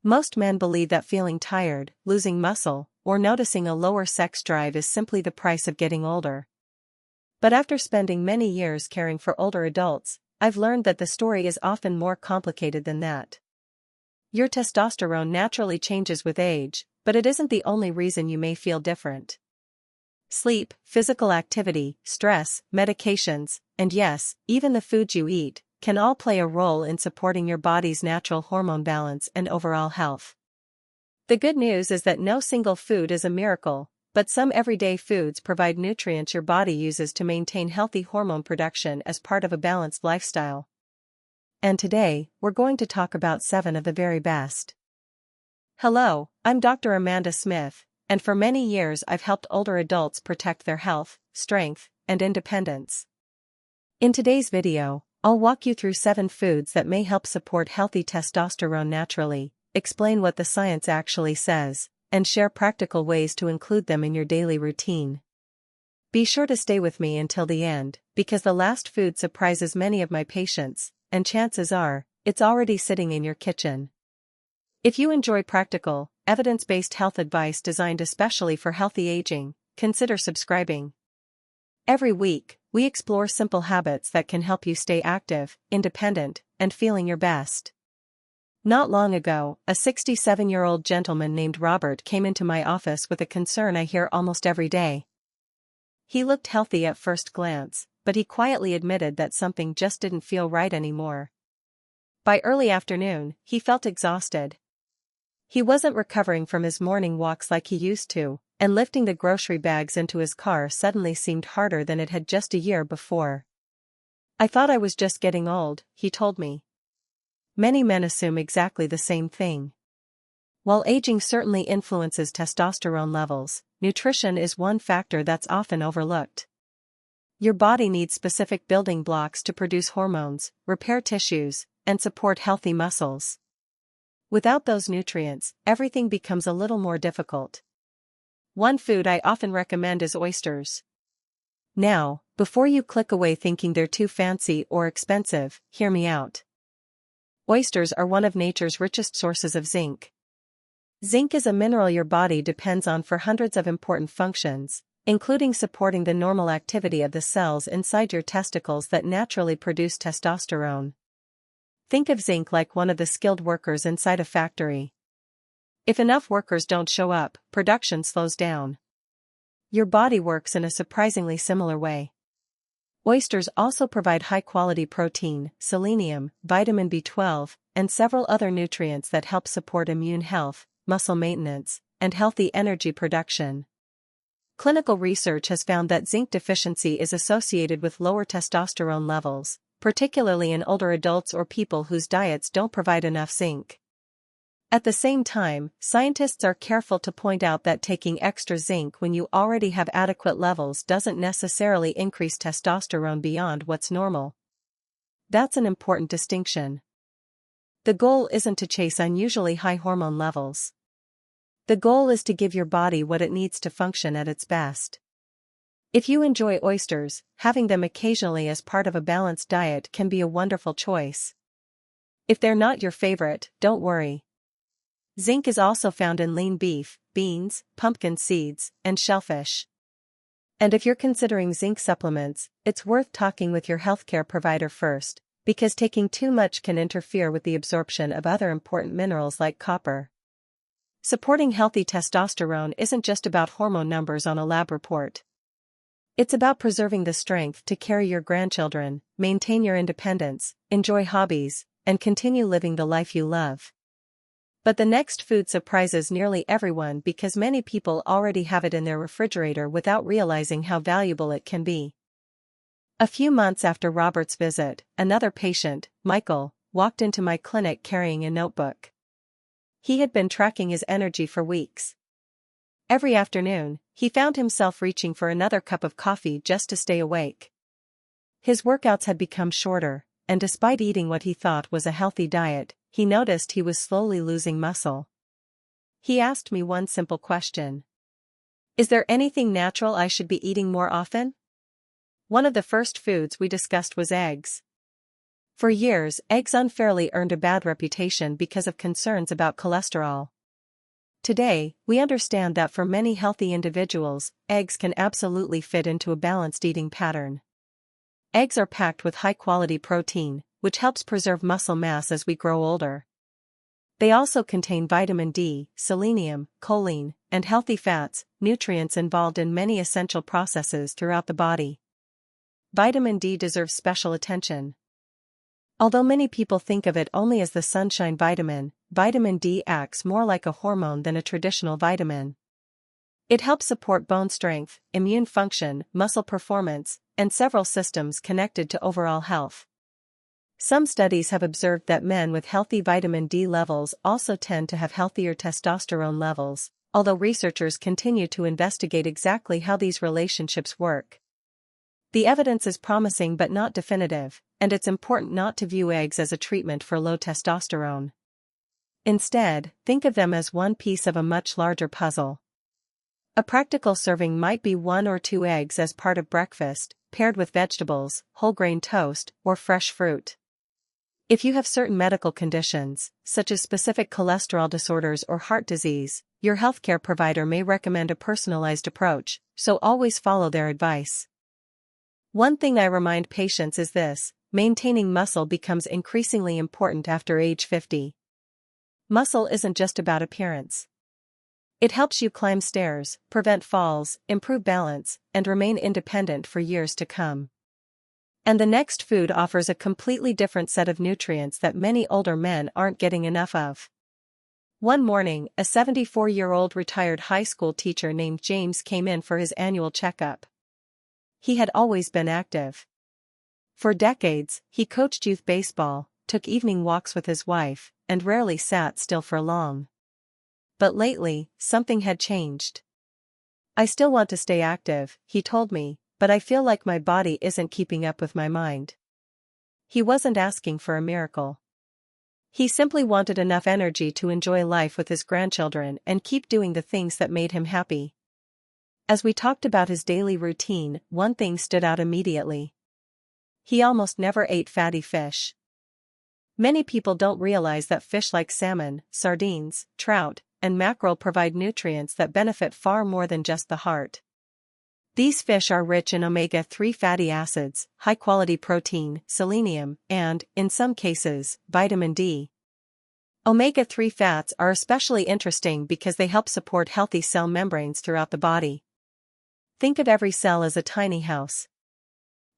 Most men believe that feeling tired, losing muscle, or noticing a lower sex drive is simply the price of getting older. But after spending many years caring for older adults, I've learned that the story is often more complicated than that. Your testosterone naturally changes with age, but it isn't the only reason you may feel different. Sleep, physical activity, stress, medications, and yes, even the foods you eat, can all play a role in supporting your body's natural hormone balance and overall health. The good news is that no single food is a miracle, but some everyday foods provide nutrients your body uses to maintain healthy hormone production as part of a balanced lifestyle. And today, we're going to talk about 7 of the very best. Hello, I'm Dr. Amanda Smith, and for many years I've helped older adults protect their health, strength, and independence. In today's video, I'll walk you through 7 foods that may help support healthy testosterone naturally, explain what the science actually says, and share practical ways to include them in your daily routine. Be sure to stay with me until the end, because the last food surprises many of my patients, and chances are, it's already sitting in your kitchen. If you enjoy practical, evidence-based health advice designed especially for healthy aging, consider subscribing. Every week, we explore simple habits that can help you stay active, independent, and feeling your best. Not long ago, a 67-year-old gentleman named Robert came into my office with a concern I hear almost every day. He looked healthy at first glance, but he quietly admitted that something just didn't feel right anymore. By early afternoon, he felt exhausted. He wasn't recovering from his morning walks like he used to, and lifting the grocery bags into his car suddenly seemed harder than it had just a year before. "I thought I was just getting old," he told me. Many men assume exactly the same thing. While aging certainly influences testosterone levels, nutrition is one factor that's often overlooked. Your body needs specific building blocks to produce hormones, repair tissues, and support healthy muscles. Without those nutrients, everything becomes a little more difficult. One food I often recommend is oysters. Now, before you click away thinking they're too fancy or expensive, hear me out. Oysters are one of nature's richest sources of zinc. Zinc is a mineral your body depends on for hundreds of important functions, including supporting the normal activity of the cells inside your testicles that naturally produce testosterone. Think of zinc like one of the skilled workers inside a factory. If enough workers don't show up, production slows down. Your body works in a surprisingly similar way. Oysters also provide high-quality protein, selenium, vitamin B12, and several other nutrients that help support immune health, muscle maintenance, and healthy energy production. Clinical research has found that zinc deficiency is associated with lower testosterone levels, particularly in older adults or people whose diets don't provide enough zinc. At the same time, scientists are careful to point out that taking extra zinc when you already have adequate levels doesn't necessarily increase testosterone beyond what's normal. That's an important distinction. The goal isn't to chase unusually high hormone levels. The goal is to give your body what it needs to function at its best. If you enjoy oysters, having them occasionally as part of a balanced diet can be a wonderful choice. If they're not your favorite, don't worry. Zinc is also found in lean beef, beans, pumpkin seeds, and shellfish. And if you're considering zinc supplements, it's worth talking with your healthcare provider first, because taking too much can interfere with the absorption of other important minerals like copper. Supporting healthy testosterone isn't just about hormone numbers on a lab report. It's about preserving the strength to carry your grandchildren, maintain your independence, enjoy hobbies, and continue living the life you love. But the next food surprises nearly everyone because many people already have it in their refrigerator without realizing how valuable it can be. A few months after Robert's visit, another patient, Michael, walked into my clinic carrying a notebook. He had been tracking his energy for weeks. Every afternoon, he found himself reaching for another cup of coffee just to stay awake. His workouts had become shorter, and despite eating what he thought was a healthy diet, he noticed he was slowly losing muscle. He asked me one simple question. "Is there anything natural I should be eating more often?" One of the first foods we discussed was eggs. For years, eggs unfairly earned a bad reputation because of concerns about cholesterol. Today, we understand that for many healthy individuals, eggs can absolutely fit into a balanced eating pattern. Eggs are packed with high-quality protein, which helps preserve muscle mass as we grow older. They also contain vitamin D, selenium, choline, and healthy fats, nutrients involved in many essential processes throughout the body. Vitamin D deserves special attention. Although many people think of it only as the sunshine vitamin, vitamin D acts more like a hormone than a traditional vitamin. It helps support bone strength, immune function, muscle performance, and several systems connected to overall health. Some studies have observed that men with healthy vitamin D levels also tend to have healthier testosterone levels, although researchers continue to investigate exactly how these relationships work. The evidence is promising but not definitive, and it's important not to view eggs as a treatment for low testosterone. Instead, think of them as one piece of a much larger puzzle. A practical serving might be 1 or 2 eggs as part of breakfast, paired with vegetables, whole grain toast, or fresh fruit. If you have certain medical conditions, such as specific cholesterol disorders or heart disease, your healthcare provider may recommend a personalized approach, so always follow their advice. One thing I remind patients is this: maintaining muscle becomes increasingly important after age 50. Muscle isn't just about appearance. It helps you climb stairs, prevent falls, improve balance, and remain independent for years to come. And the next food offers a completely different set of nutrients that many older men aren't getting enough of. One morning, a 74-year-old retired high school teacher named James came in for his annual checkup. He had always been active. For decades, he coached youth baseball, took evening walks with his wife, and rarely sat still for long. But lately, something had changed. "I still want to stay active," he told me, "but I feel like my body isn't keeping up with my mind." He wasn't asking for a miracle. He simply wanted enough energy to enjoy life with his grandchildren and keep doing the things that made him happy. As we talked about his daily routine, one thing stood out immediately. He almost never ate fatty fish. Many people don't realize that fish like salmon, sardines, trout, and mackerel provide nutrients that benefit far more than just the heart. These fish are rich in omega-3 fatty acids, high-quality protein, selenium, and, in some cases, vitamin D. Omega-3 fats are especially interesting because they help support healthy cell membranes throughout the body. Think of every cell as a tiny house.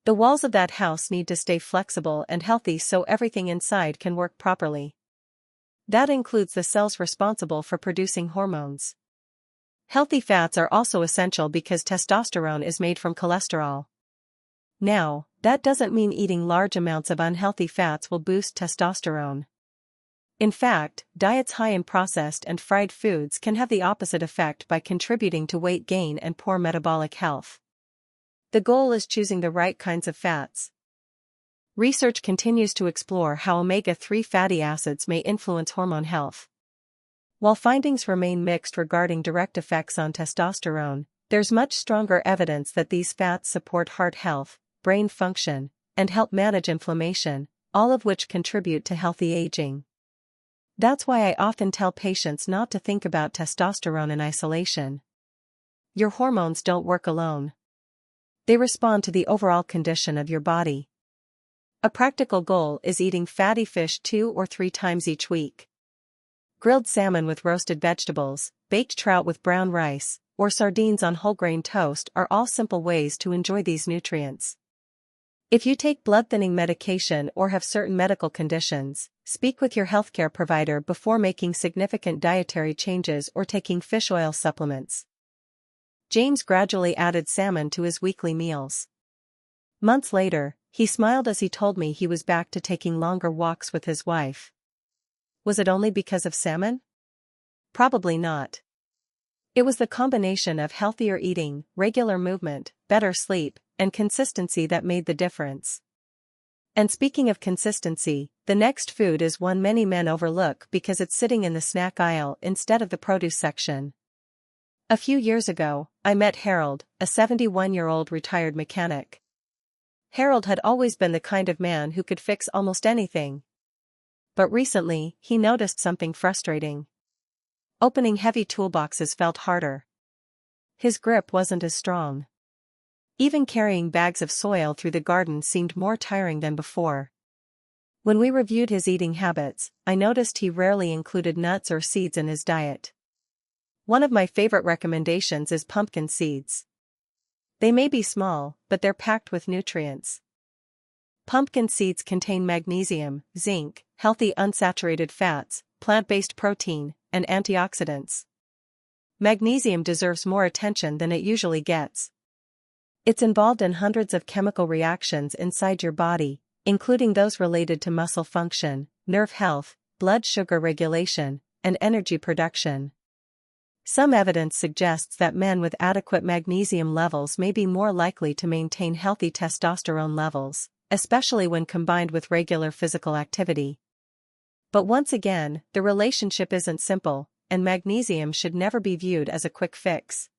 The walls of that house need to stay flexible and healthy so everything inside can work properly. That includes the cells responsible for producing hormones. Healthy fats are also essential because testosterone is made from cholesterol. Now, that doesn't mean eating large amounts of unhealthy fats will boost testosterone. In fact, diets high in processed and fried foods can have the opposite effect by contributing to weight gain and poor metabolic health. The goal is choosing the right kinds of fats. Research continues to explore how omega-3 fatty acids may influence hormone health. While findings remain mixed regarding direct effects on testosterone, there's much stronger evidence that these fats support heart health, brain function, and help manage inflammation, all of which contribute to healthy aging. That's why I often tell patients not to think about testosterone in isolation. Your hormones don't work alone. They respond to the overall condition of your body. A practical goal is eating fatty fish 2 or 3 times each week. Grilled salmon with roasted vegetables, baked trout with brown rice, or sardines on whole grain toast are all simple ways to enjoy these nutrients. If you take blood-thinning medication or have certain medical conditions, speak with your healthcare provider before making significant dietary changes or taking fish oil supplements. James gradually added salmon to his weekly meals. Months later, he smiled as he told me he was back to taking longer walks with his wife. Was it only because of salmon? Probably not. It was the combination of healthier eating, regular movement, better sleep, and consistency that made the difference. And speaking of consistency, the next food is one many men overlook because it's sitting in the snack aisle instead of the produce section. A few years ago, I met Harold, a 71-year-old retired mechanic. Harold had always been the kind of man who could fix almost anything. But recently, he noticed something frustrating. Opening heavy toolboxes felt harder. His grip wasn't as strong. Even carrying bags of soil through the garden seemed more tiring than before. When we reviewed his eating habits, I noticed he rarely included nuts or seeds in his diet. One of my favorite recommendations is pumpkin seeds. They may be small, but they're packed with nutrients. Pumpkin seeds contain magnesium, zinc, healthy unsaturated fats, plant-based protein, and antioxidants. Magnesium deserves more attention than it usually gets. It's involved in hundreds of chemical reactions inside your body, including those related to muscle function, nerve health, blood sugar regulation, and energy production. Some evidence suggests that men with adequate magnesium levels may be more likely to maintain healthy testosterone levels, especially when combined with regular physical activity. But once again, the relationship isn't simple, and magnesium should never be viewed as a quick fix.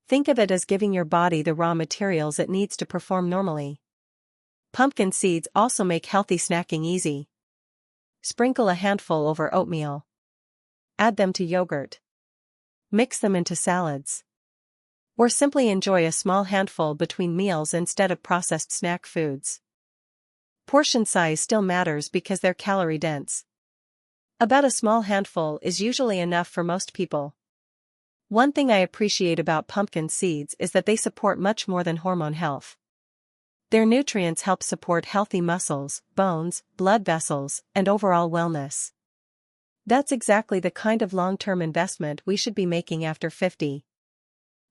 Think of it as giving your body the raw materials it needs to perform normally. Pumpkin seeds also make healthy snacking easy. Sprinkle a handful over oatmeal. Add them to yogurt. Mix them into salads. Or simply enjoy a small handful between meals instead of processed snack foods. Portion size still matters because they're calorie-dense. About a small handful is usually enough for most people. One thing I appreciate about pumpkin seeds is that they support much more than hormone health. Their nutrients help support healthy muscles, bones, blood vessels, and overall wellness. That's exactly the kind of long-term investment we should be making after 50.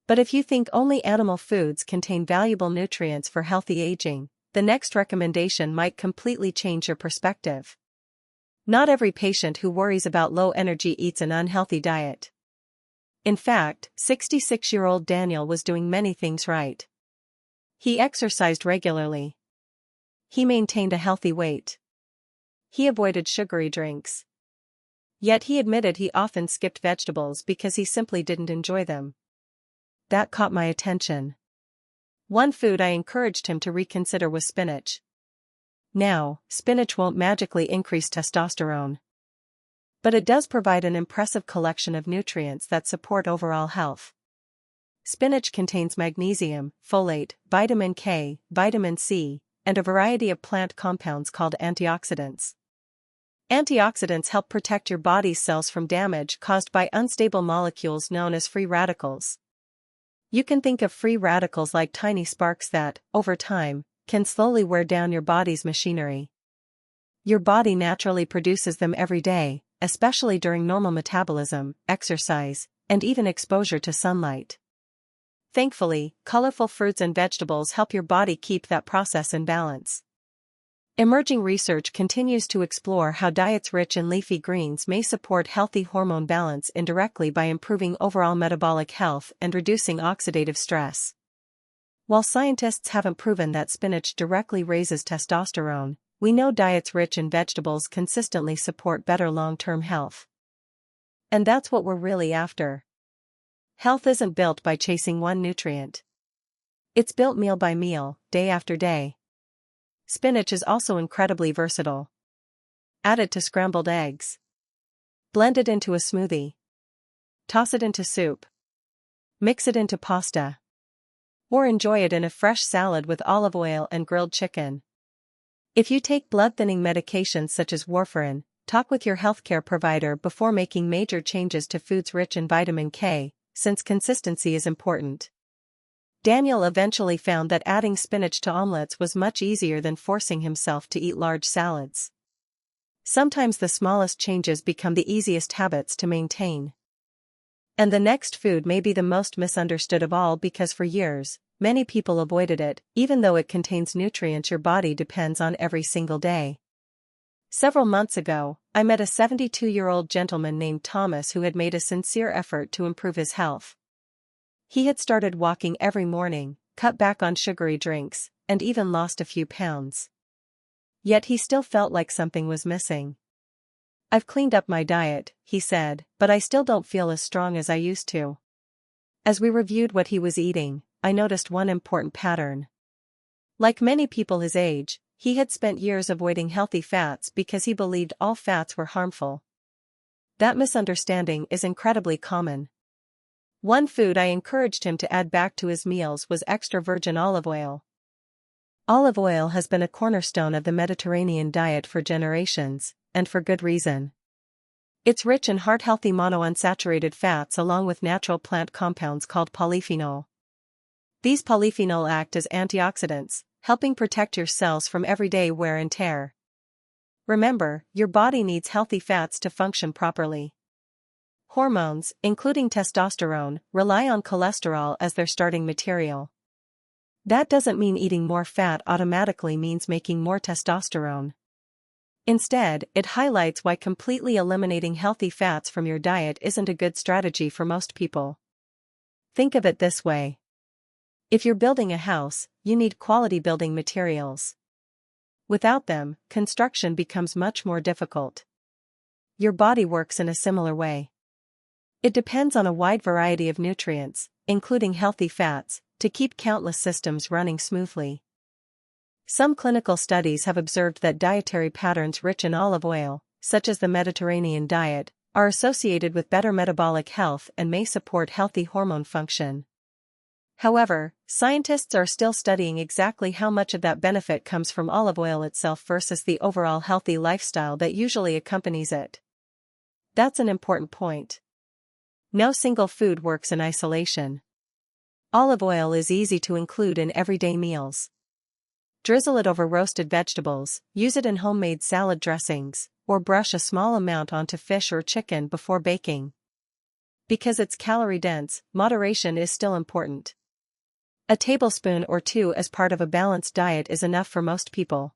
But if you think only animal foods contain valuable nutrients for healthy aging, the next recommendation might completely change your perspective. Not every patient who worries about low energy eats an unhealthy diet. In fact, 66-year-old Daniel was doing many things right. He exercised regularly. He maintained a healthy weight. He avoided sugary drinks. Yet he admitted he often skipped vegetables because he simply didn't enjoy them. That caught my attention. One food I encouraged him to reconsider was spinach. Now, spinach won't magically increase testosterone. But it does provide an impressive collection of nutrients that support overall health. Spinach contains magnesium, folate, vitamin K, vitamin C, and a variety of plant compounds called antioxidants. Antioxidants help protect your body's cells from damage caused by unstable molecules known as free radicals. You can think of free radicals like tiny sparks that, over time, can slowly wear down your body's machinery. Your body naturally produces them every day, especially during normal metabolism, exercise, and even exposure to sunlight. Thankfully, colorful fruits and vegetables help your body keep that process in balance. Emerging research continues to explore how diets rich in leafy greens may support healthy hormone balance indirectly by improving overall metabolic health and reducing oxidative stress. While scientists haven't proven that spinach directly raises testosterone, we know diets rich in vegetables consistently support better long-term health. And that's what we're really after. Health isn't built by chasing one nutrient. It's built meal by meal, day after day. Spinach is also incredibly versatile. Add it to scrambled eggs. Blend it into a smoothie. Toss it into soup. Mix it into pasta. Or enjoy it in a fresh salad with olive oil and grilled chicken. If you take blood-thinning medications such as warfarin, talk with your healthcare provider before making major changes to foods rich in vitamin K, since consistency is important. Daniel eventually found that adding spinach to omelets was much easier than forcing himself to eat large salads. Sometimes the smallest changes become the easiest habits to maintain. And the next food may be the most misunderstood of all because for years, many people avoided it, even though it contains nutrients your body depends on every single day. Several months ago, I met a 72-year-old gentleman named Thomas who had made a sincere effort to improve his health. He had started walking every morning, cut back on sugary drinks, and even lost a few pounds. Yet he still felt like something was missing. "I've cleaned up my diet," he said, "but I still don't feel as strong as I used to." As we reviewed what he was eating, I noticed one important pattern. Like many people his age, he had spent years avoiding healthy fats because he believed all fats were harmful. That misunderstanding is incredibly common. One food I encouraged him to add back to his meals was extra virgin olive oil. Olive oil has been a cornerstone of the Mediterranean diet for generations, and for good reason. It's rich in heart-healthy monounsaturated fats along with natural plant compounds called polyphenol. These polyphenol act as antioxidants, helping protect your cells from everyday wear and tear. Remember, your body needs healthy fats to function properly. Hormones, including testosterone, rely on cholesterol as their starting material. That doesn't mean eating more fat automatically means making more testosterone. Instead, it highlights why completely eliminating healthy fats from your diet isn't a good strategy for most people. Think of it this way. If you're building a house, you need quality building materials. Without them, construction becomes much more difficult. Your body works in a similar way. It depends on a wide variety of nutrients, including healthy fats, to keep countless systems running smoothly. Some clinical studies have observed that dietary patterns rich in olive oil, such as the Mediterranean diet, are associated with better metabolic health and may support healthy hormone function. However, scientists are still studying exactly how much of that benefit comes from olive oil itself versus the overall healthy lifestyle that usually accompanies it. That's an important point. No single food works in isolation. Olive oil is easy to include in everyday meals. Drizzle it over roasted vegetables, use it in homemade salad dressings, or brush a small amount onto fish or chicken before baking. Because it's calorie-dense, moderation is still important. A tablespoon or two as part of a balanced diet is enough for most people.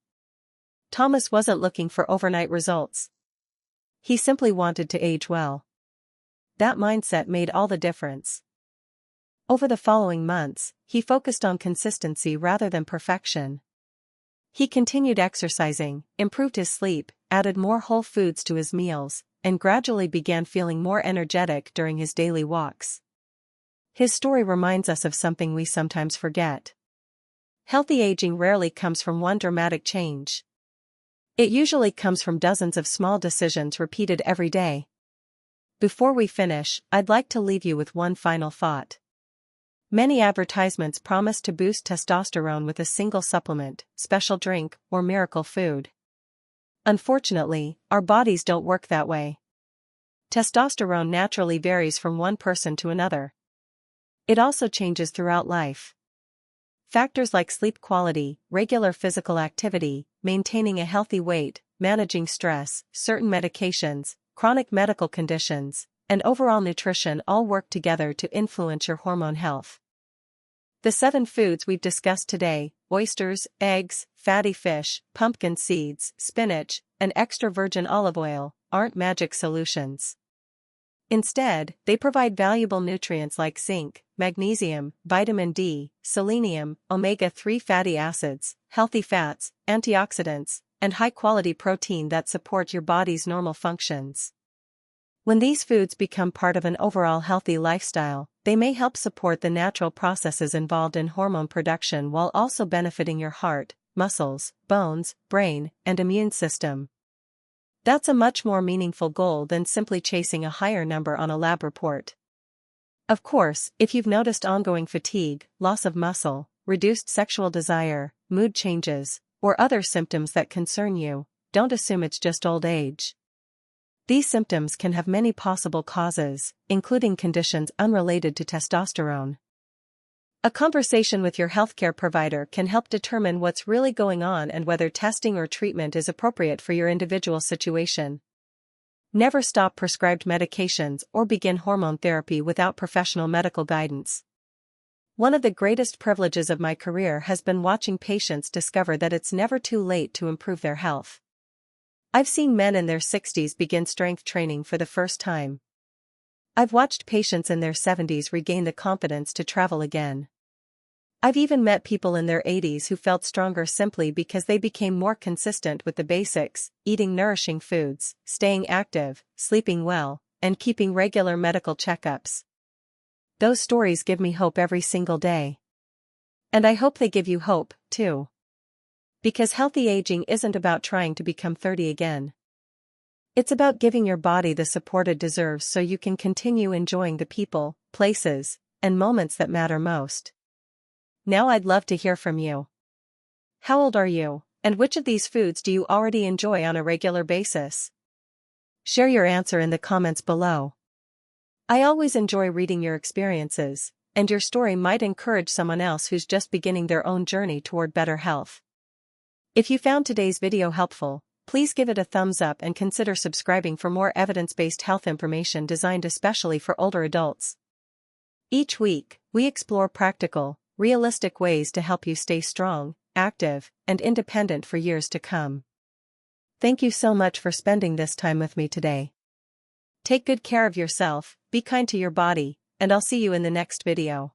Thomas wasn't looking for overnight results. He simply wanted to age well. That mindset made all the difference. Over the following months, he focused on consistency rather than perfection. He continued exercising, improved his sleep, added more whole foods to his meals, and gradually began feeling more energetic during his daily walks. His story reminds us of something we sometimes forget. Healthy aging rarely comes from one dramatic change. It usually comes from dozens of small decisions repeated every day. Before we finish, I'd like to leave you with one final thought. Many advertisements promise to boost testosterone with a single supplement, special drink, or miracle food. Unfortunately, our bodies don't work that way. Testosterone naturally varies from one person to another. It also changes throughout life. Factors like sleep quality, regular physical activity, maintaining a healthy weight, managing stress, certain medications, chronic medical conditions, and overall nutrition all work together to influence your hormone health. The 7 foods we've discussed today, oysters, eggs, fatty fish, pumpkin seeds, spinach, and extra virgin olive oil, aren't magic solutions. Instead, they provide valuable nutrients like zinc, magnesium, vitamin D, selenium, omega-3 fatty acids, healthy fats, antioxidants, and high-quality protein that support your body's normal functions. When these foods become part of an overall healthy lifestyle, they may help support the natural processes involved in hormone production while also benefiting your heart, muscles, bones, brain, and immune system. That's a much more meaningful goal than simply chasing a higher number on a lab report. Of course, if you've noticed ongoing fatigue, loss of muscle, reduced sexual desire, mood changes, or other symptoms that concern you, don't assume it's just old age. These symptoms can have many possible causes, including conditions unrelated to testosterone. A conversation with your healthcare provider can help determine what's really going on and whether testing or treatment is appropriate for your individual situation. Never stop prescribed medications or begin hormone therapy without professional medical guidance. One of the greatest privileges of my career has been watching patients discover that it's never too late to improve their health. I've seen men in their 60s begin strength training for the first time. I've watched patients in their 70s regain the confidence to travel again. I've even met people in their 80s who felt stronger simply because they became more consistent with the basics, eating nourishing foods, staying active, sleeping well, and keeping regular medical checkups. Those stories give me hope every single day. And I hope they give you hope, too. Because healthy aging isn't about trying to become 30 again. It's about giving your body the support it deserves so you can continue enjoying the people, places, and moments that matter most. Now I'd love to hear from you. How old are you, and which of these foods do you already enjoy on a regular basis? Share your answer in the comments below. I always enjoy reading your experiences, and your story might encourage someone else who's just beginning their own journey toward better health. If you found today's video helpful, please give it a thumbs up and consider subscribing for more evidence-based health information designed especially for older adults. Each week, we explore practical, realistic ways to help you stay strong, active, and independent for years to come. Thank you so much for spending this time with me today. Take good care of yourself, be kind to your body, and I'll see you in the next video.